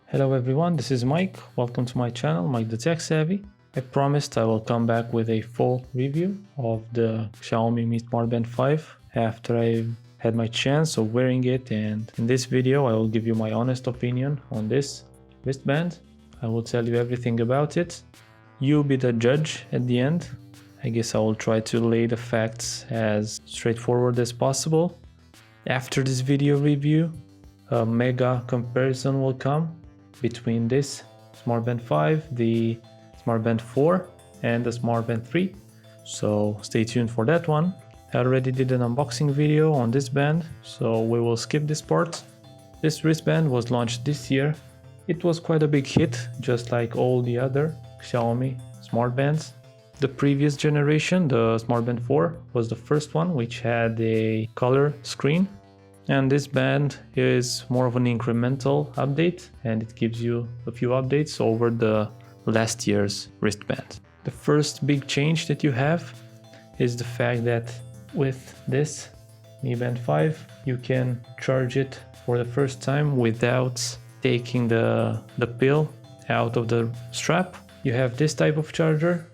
Hello everyone, this is Mike. Welcome to my channel, Mike the Tech Savvy. I promised I will come back with a full review of the Xiaomi Mi Smart Band 5 after I had my chance of wearing it, and in this video I will give you my honest opinion on this wristband. I will tell you everything about it. You be the judge at the end. I guess I will try to lay the facts as straightforward as possible. After this video review, a mega comparison will come between this Smart Band 5, the Smart Band 4 and the Smart Band 3. So stay tuned for that one. I already did an unboxing video on this band, so we will skip this part. This wristband was launched this year. It was quite a big hit, just like all the other Xiaomi smart bands. The previous generation, the Smart Band 4, was the first one which had a color screen. And this band is more of an incremental update, and it gives you a few updates over the last year's wristband. The first big change that you have is the fact that with this Mi Band 5, you can charge it for the first time without taking the pill out of the strap. You have this type of charger,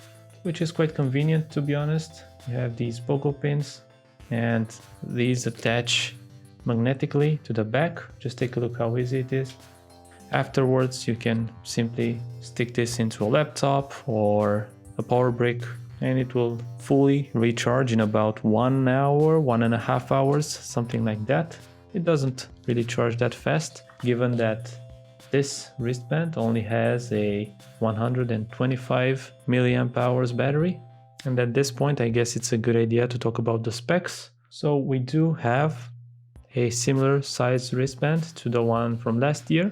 which is quite convenient, to be honest. You have these pogo pins, and these attach magnetically to the back. Just take a look how easy it is. Afterwards, you can simply stick this into a laptop or a power brick, and it will fully recharge in about 1 hour, 1.5 hours, something like that. It doesn't really charge that fast, given that this wristband only has a 125 milliamp hours battery. And at this point, I guess it's a good idea to talk about the specs. So we do have a similar size wristband to the one from last year.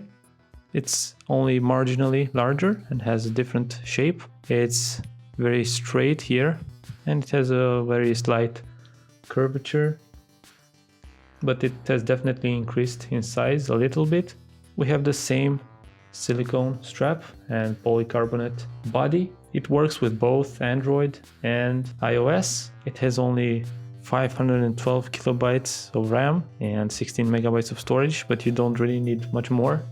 It's only marginally larger and has a different shape. It's very straight here, and it has a very slight curvature, but it has definitely increased in size a little bit. We have the same silicone strap and polycarbonate body. It works with both Android and iOS. It has only 512 kilobytes of RAM and 16 megabytes of storage, but you don't really need much more.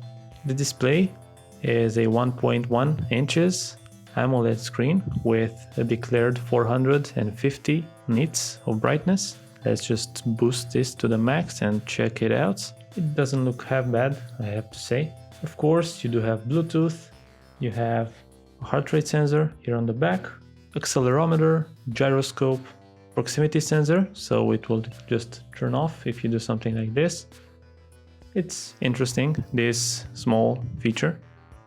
The display is a 1.1 inches AMOLED screen with a declared 450 nits of brightness. Let's just boost this to the max and check it out. It doesn't look half bad, I have to say. Of course, you do have Bluetooth, you have a heart rate sensor here on the back, accelerometer, gyroscope, proximity sensor, so it will just turn off if you do something like this. It's interesting, this small feature.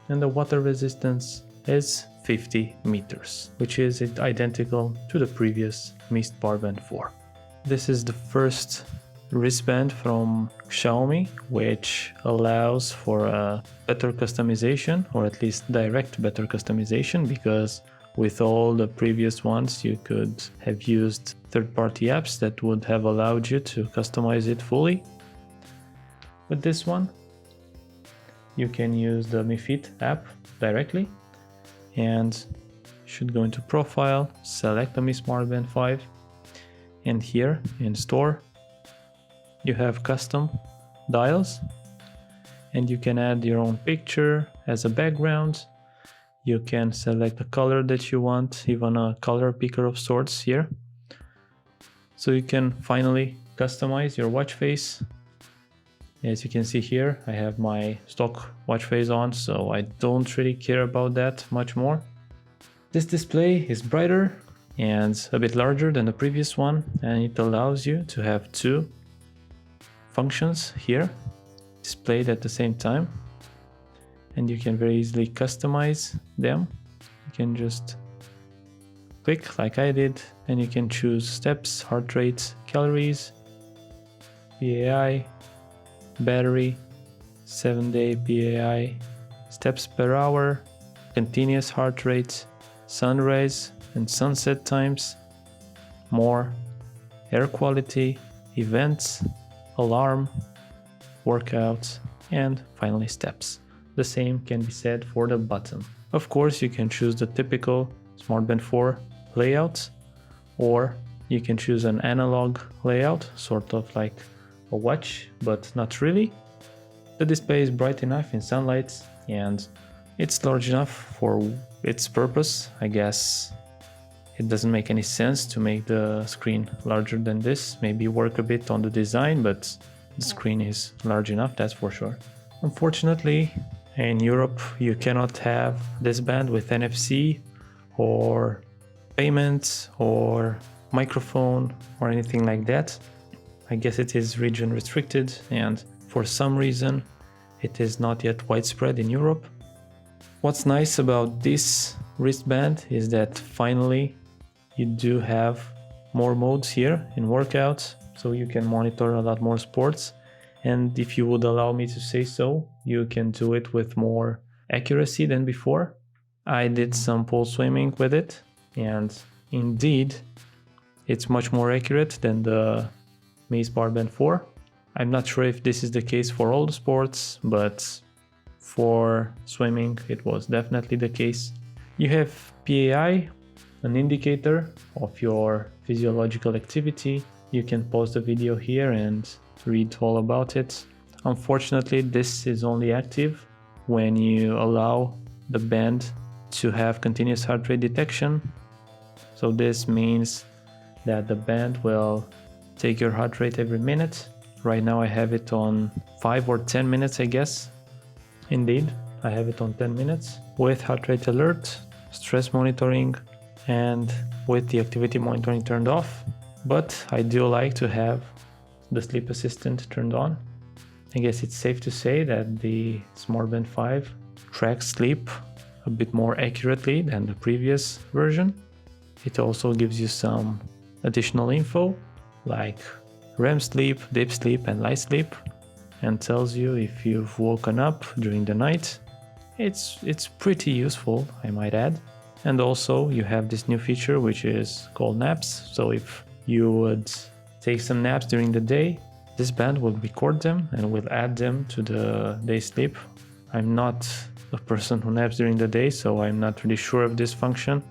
And the water resistance is 50 meters, which is identical to the previous Mi Smart Band 4. This is the first wristband from Xiaomi which allows for a better customization, or at least direct better customization, because with all the previous ones you could have used third-party apps that would have allowed you to customize it fully. With this one, you can use the Mi Fit app directly, and should go into profile, select the Mi Smart Band 5, and here in store you have custom dials, and you can add your own picture as a background. You can select the color that you want, even a color picker of sorts here. So you can finally customize your watch face. As you can see here, I have my stock watch face on, so I don't really care about that much more. This display is brighter and a bit larger than the previous one, and it allows you to have two functions here displayed at the same time, and you can very easily customize them. You can just click like I did, and you can choose steps, heart rate, calories, PAI, battery, 7-day PAI, steps per hour, continuous heart rate, sunrise and sunset times, more, air quality, events, alarm, workouts, and finally steps. The same can be said for the button. Of course, you can choose the typical Smart Band 4 layout, or you can choose an analog layout, sort of like a watch, but not really. The display is bright enough in sunlight, and it's large enough for its purpose. I guess it doesn't make any sense to make the screen larger than this. Maybe work a bit on the design, but the screen is large enough, that's for sure. Unfortunately, in Europe, you cannot have this band with NFC or payments or microphone or anything like that. I guess it is region restricted, and for some reason it is not yet widespread in Europe. What's nice about this wristband is that finally you do have more modes here in workouts, so you can monitor a lot more sports. And if you would allow me to say so, you can do it with more accuracy than before. I did some pole swimming with it, and indeed it's much more accurate than the Mi Smart Band 4. I'm not sure if this is the case for all the sports, but for swimming it was definitely the case. You have PAI, an indicator of your physiological activity. You can pause the video here and read all about it. Unfortunately, this is only active when you allow the band to have continuous heart rate detection. So this means that the band will take your heart rate every minute. Right now I have it on 5 or 10 minutes, I guess. Indeed, I have it on 10 minutes with heart rate alert, stress monitoring, and with the activity monitoring turned off. But I do like to have the sleep assistant turned on. I guess it's safe to say that the Smart Band 5 tracks sleep a bit more accurately than the previous version. It also gives you some additional info like REM sleep, deep sleep, and light sleep, and tells you if you've woken up during the night. It's pretty useful, I might add. And also you have this new feature which is called naps. So if you would take some naps during the day, this band will record them and will add them to the day sleep. I'm not a person who naps during the day, so I'm not really sure of this function.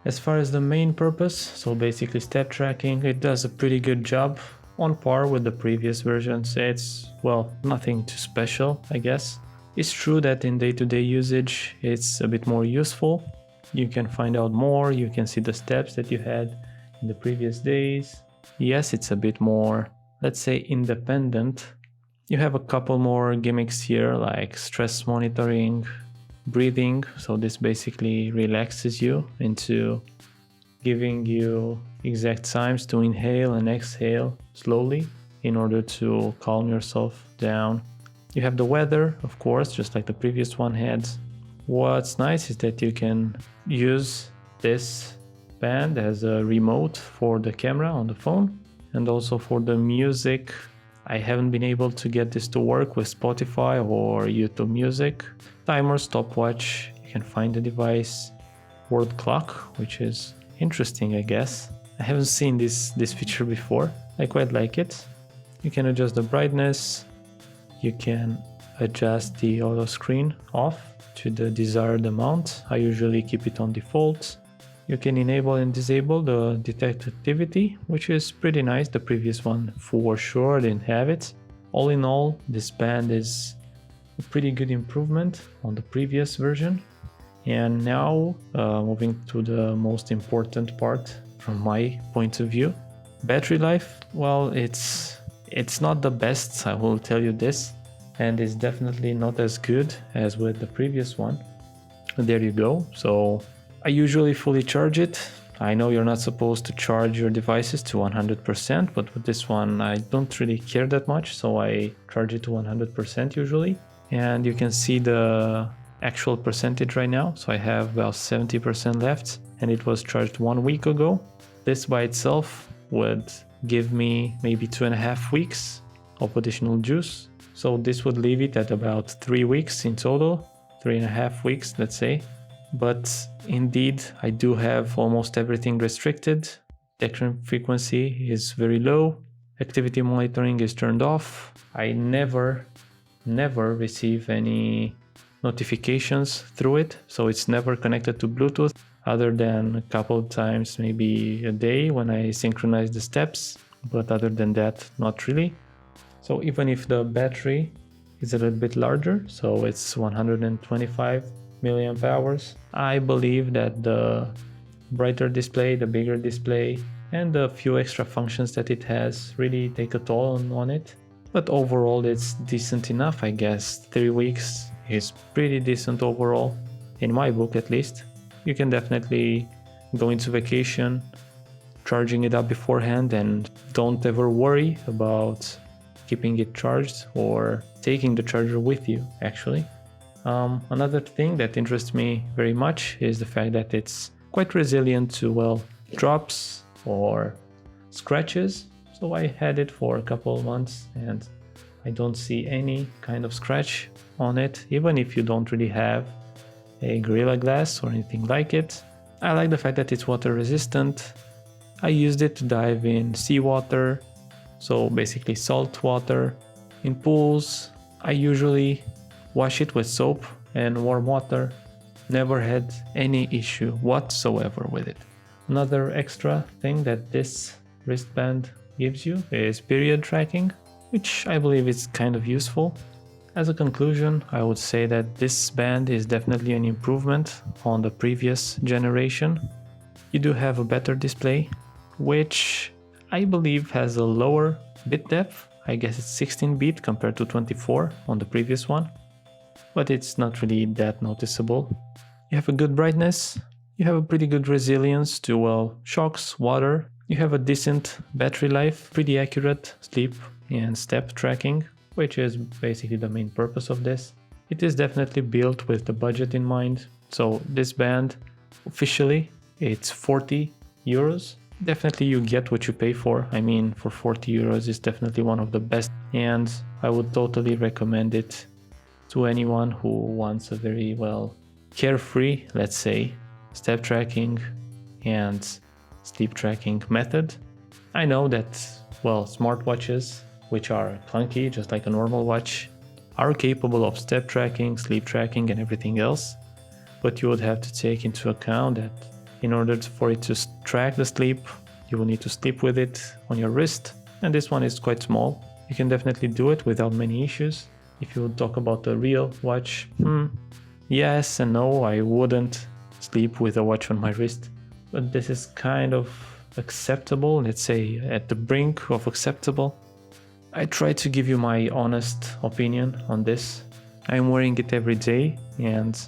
As far as the main purpose, so basically step tracking, it does a pretty good job, on par with the previous versions. It's, well, nothing too special, I guess. It's true that in day-to-day usage it's a bit more useful. You can find out more, you can see the steps that you had in the previous days. Yes, it's a bit more, let's say, independent. You have a couple more gimmicks here, like stress monitoring, breathing. So this basically relaxes you into giving you exact times to inhale and exhale slowly in order to calm yourself down. You have the weather, of course, just like the previous one had. What's nice is that you can use this band as a remote for the camera on the phone and also for the music. I haven't been able to get this to work with Spotify or YouTube Music. Timer, stopwatch, you can find the device. World clock, which is interesting, I guess. I haven't seen this feature before. I quite like it. You can adjust the brightness. You can adjust the auto screen off to the desired amount. I usually keep it on default. You can enable and disable the detect activity, which is pretty nice. The previous one for sure didn't have it. All in all, this band is a pretty good improvement on the previous version. And now moving to the most important part from my point of view. Battery life, well, it's not the best, I will tell you this, and it's definitely not as good as with the previous one. There you go. So I usually fully charge it. I know you're not supposed to charge your devices to 100%, but with this one I don't really care that much, so I charge it to 100% usually. And you can see the actual percentage right now. So I have about 70% left, and it was charged 1 week ago. This by itself would give me maybe 2.5 weeks of additional juice. So this would leave it at about 3 weeks in total, 3.5 weeks, let's say. But indeed, I do have almost everything restricted. Detection frequency is very low. Activity monitoring is turned off. I never receive any notifications through it. So it's never connected to Bluetooth, other than a couple of times, maybe a day when I synchronize the steps. But other than that, not really. So even if the battery is a little bit larger, so it's 125 milliamp hours. I believe that the brighter display, the bigger display, and the few extra functions that it has really take a toll on it. But overall it's decent enough, I guess. 3 weeks is pretty decent overall, in my book at least. You can definitely go into vacation charging it up beforehand and don't ever worry about keeping it charged or taking the charger with you, actually. Another thing that interests me very much is the fact that it's quite resilient to, well, drops or scratches. So I had it for a couple of months and I don't see any kind of scratch on it, even if you don't really have a Gorilla Glass or anything like it. I like the fact that it's water resistant. I used it to dive in seawater, so basically salt water. In pools, I usually wash it with soap and warm water. Never had any issue whatsoever with it. Another extra thing that this wristband gives you is period tracking, which I believe is kind of useful. As a conclusion, I would say that this band is definitely an improvement on the previous generation. You do have a better display, which I believe has a lower bit depth. I guess it's 16-bit compared to 24 on the previous one, but it's not really that noticeable. You have a good brightness, you have a pretty good resilience to, well, shocks, water. You have a decent battery life, pretty accurate sleep and step tracking, which is basically the main purpose of this. It is definitely built with the budget in mind. So this band, officially, it's 40 euros. Definitely you get what you pay for. I mean, for 40 euros it's definitely one of the best, and I would totally recommend it to anyone who wants a very, well, carefree, let's say, step tracking and sleep tracking method. I know that, well, smartwatches, which are clunky just like a normal watch, are capable of step tracking, sleep tracking and everything else, but you would have to take into account that in order for it to track the sleep, you will need to sleep with it on your wrist, and this one is quite small. You can definitely do it without many issues. If you would talk about a real watch, yes and no, I wouldn't sleep with a watch on my wrist, but this is kind of acceptable, let's say at the brink of acceptable. I try to give you my honest opinion on this. I'm wearing it every day, and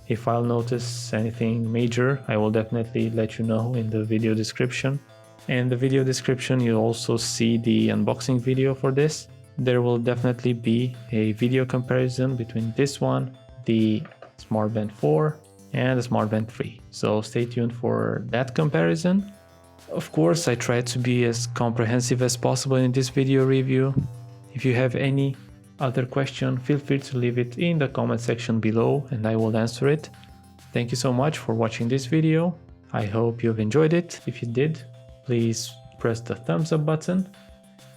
if I'll notice anything major, I will definitely let you know in the video description. In the video description, you'll also see the unboxing video for this. There will definitely be a video comparison between this one, the Smartband 4, and the Smartband 3. So stay tuned for that comparison. Of course, I try to be as comprehensive as possible in this video review. If you have any other question, feel free to leave it in the comment section below and I will answer it. Thank you so much for watching this video. I hope you've enjoyed it. If you did, please press the thumbs up button.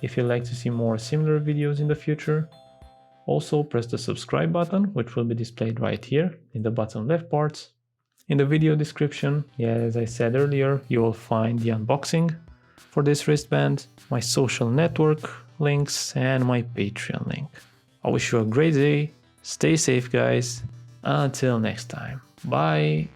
If you'd like to see more similar videos in the future, also press the subscribe button, which will be displayed right here in the bottom left part. In the video description, as I said earlier, you will find the unboxing for this wristband, my social network links and my Patreon link. I wish you a great day. Stay safe, guys. Until next time. Bye.